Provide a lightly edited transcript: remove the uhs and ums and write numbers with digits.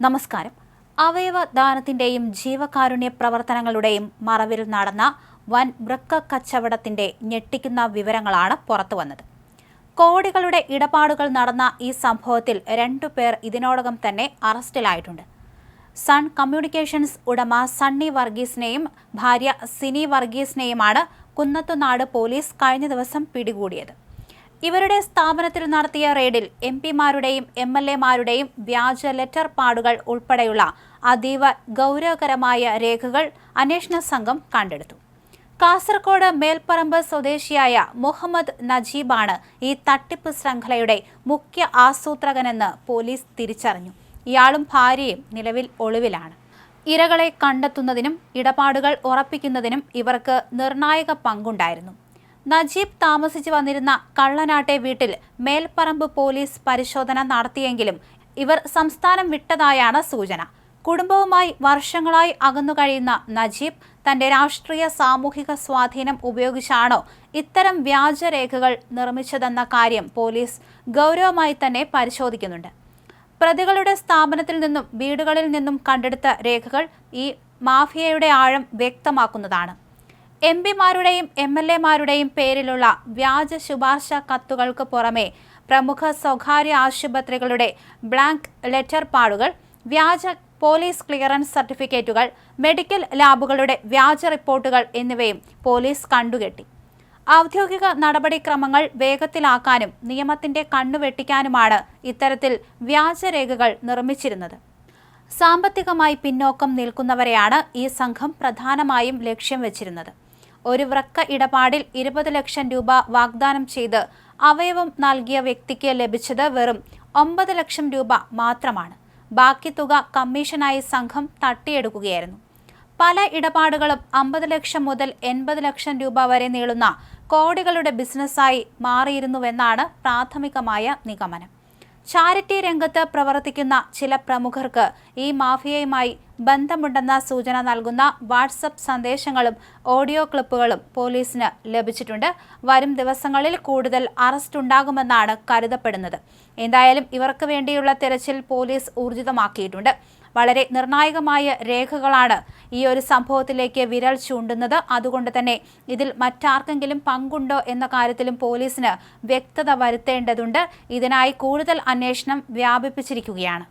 നമസ്കാരം. അവയവദാനത്തിന്റെയും ജീവകാരുണ്യ പ്രവർത്തനങ്ങളുടെയും മറവിൽ നടന്ന വൻ വൃക്ക കച്ചവടത്തിന്റെ ഞെട്ടിക്കുന്ന വിവരങ്ങളാണ് പുറത്തുവന്നത്. കോടികളുടെ ഇടപാടുകൾ നടന്ന ഈ സംഭവത്തിൽ 2 പേർ ഇതിനോടകം തന്നെ അറസ്റ്റിലായിട്ടുണ്ട്. സൺ കമ്മ്യൂണിക്കേഷൻസ് ഉടമ സണ്ണി വർഗീസിനെയും ഭാര്യ സിനി വർഗീസിനെയുമാണ് കുന്നത്തുനാട് പോലീസ് കഴിഞ്ഞ ദിവസം പിടികൂടിയത്. ഇവരുടെ സ്ഥാപനത്തിൽ നടത്തിയ റെയ്ഡിൽ എംപിമാരുടെയും MLAമാരുടെയും വ്യാജ ലെറ്റർ പാഡുകൾ ഉൾപ്പെടെയുള്ള അതീവ ഗൗരവകരമായ രേഖകൾ അന്വേഷണ സംഘം കണ്ടെടുത്തു. കാസർഗോഡ് മേൽപ്പറമ്പ് സ്വദേശിയായ മുഹമ്മദ് നജീബാണ് ഈ തട്ടിപ്പ് ശൃംഖലയുടെ മുഖ്യ ആസൂത്രകനെന്ന് പോലീസ് തിരിച്ചറിഞ്ഞു. ഇയാളും ഭാര്യയും നിലവിൽ ഒളിവിലാണ്. ഇരകളെ കണ്ടെത്തുന്നതിനും ഇടപാടുകൾ ഉറപ്പിക്കുന്നതിനും ഇവർക്ക് നിർണായക പങ്കുണ്ടായിരുന്നു. നജീബ് താമസിച്ചു വന്നിരുന്ന കള്ളനാട്ടെ വീട്ടിൽ മേൽപ്പറമ്പ് പോലീസ് പരിശോധന നടത്തിയെങ്കിലും ഇവർ സംസ്ഥാനം വിട്ടതായാണ് സൂചന. കുടുംബവുമായി വർഷങ്ങളായി അകന്നുകഴിയുന്ന നജീബ് തന്റെ രാഷ്ട്രീയ സാമൂഹിക സ്വാധീനം ഉപയോഗിച്ചാണോ ഇത്തരം വ്യാജരേഖകൾ നിർമ്മിച്ചതെന്ന കാര്യം പോലീസ് ഗൗരവമായി തന്നെ പരിശോധിക്കുന്നുണ്ട്. പ്രതികളുടെ സ്ഥാപനത്തിൽ നിന്നും വീടുകളിൽ നിന്നും കണ്ടെടുത്ത രേഖകൾ ഈ മാഫിയയുടെ ആഴം വ്യക്തമാക്കുന്നതാണ്. MPമാരുടെയും MLAമാരുടെയും പേരിലുള്ള വ്യാജ ശുപാർശ കത്തുകൾക്ക് പുറമെ പ്രമുഖ സ്വകാര്യ ആശുപത്രികളുടെ ബ്ലാങ്ക് ലെറ്റർ പാഡുകൾ, വ്യാജ പോലീസ് ക്ലിയറൻസ് സർട്ടിഫിക്കറ്റുകൾ, മെഡിക്കൽ ലാബുകളുടെ വ്യാജ റിപ്പോർട്ടുകൾ എന്നിവയും പോലീസ് കണ്ടുകെട്ടി. ഔദ്യോഗിക നടപടിക്രമങ്ങൾ വേഗത്തിലാക്കാനും നിയമത്തിന്റെ കണ്ണുവെട്ടിക്കാനുമാണ് ഇത്തരത്തിൽ വ്യാജരേഖകൾ നിർമ്മിച്ചിരുന്നത്. സാമ്പത്തികമായി പിന്നോക്കം നിൽക്കുന്നവരെയാണ് ഈ സംഘം പ്രധാനമായും ലക്ഷ്യം വെച്ചിരുന്നത്. ഒരു വൃക്ക ഇടപാടിൽ 20 ലക്ഷം രൂപ വാഗ്ദാനം ചെയ്ത് അവയവം നൽകിയ വ്യക്തിക്ക് ലഭിച്ചത് വെറും 9 ലക്ഷം രൂപ മാത്രമാണ്. ബാക്കി തുക കമ്മീഷനായി സംഘം തട്ടിയെടുക്കുകയായിരുന്നു. പല ഇടപാടുകളും 50 ലക്ഷം മുതൽ 80 ലക്ഷം രൂപ വരെ നീളുന്ന കോടികളുടെ ബിസിനസ്സായി മാറിയിരുന്നുവെന്നാണ് പ്രാഥമികമായ നിഗമനം. ചാരിറ്റി രംഗത്ത് പ്രവർത്തിക്കുന്ന ചില പ്രമുഖർക്ക് ഈ മാഫിയയുമായി ബന്ധമുണ്ടെന്ന സൂചന നൽകുന്ന വാട്സപ്പ് സന്ദേശങ്ങളും ഓഡിയോ ക്ലിപ്പുകളും പോലീസിന് ലഭിച്ചിട്ടുണ്ട്. വരും ദിവസങ്ങളിൽ കൂടുതൽ അറസ്റ്റ് ഉണ്ടാകുമെന്നാണ് കരുതപ്പെടുന്നത്. എന്തായാലും ഇവർക്ക് വേണ്ടിയുള്ള തെരച്ചിൽ പോലീസ് ഊർജിതമാക്കിയിട്ടുണ്ട്. വളരെ നിർണായകമായ രേഖകളാണ് ഈ ഒരു സംഭവത്തിലേക്ക് വിരൽ ചൂണ്ടുന്നത്. അതുകൊണ്ട് തന്നെ ഇതിൽ മറ്റാർക്കെങ്കിലും പങ്കുണ്ടോ എന്ന കാര്യത്തിലും പോലീസിന് വ്യക്തത വരുത്തേണ്ടതുണ്ട്. ഇതിനായി കൂടുതൽ അന്വേഷണം വ്യാപിപ്പിച്ചിരിക്കുകയാണ്.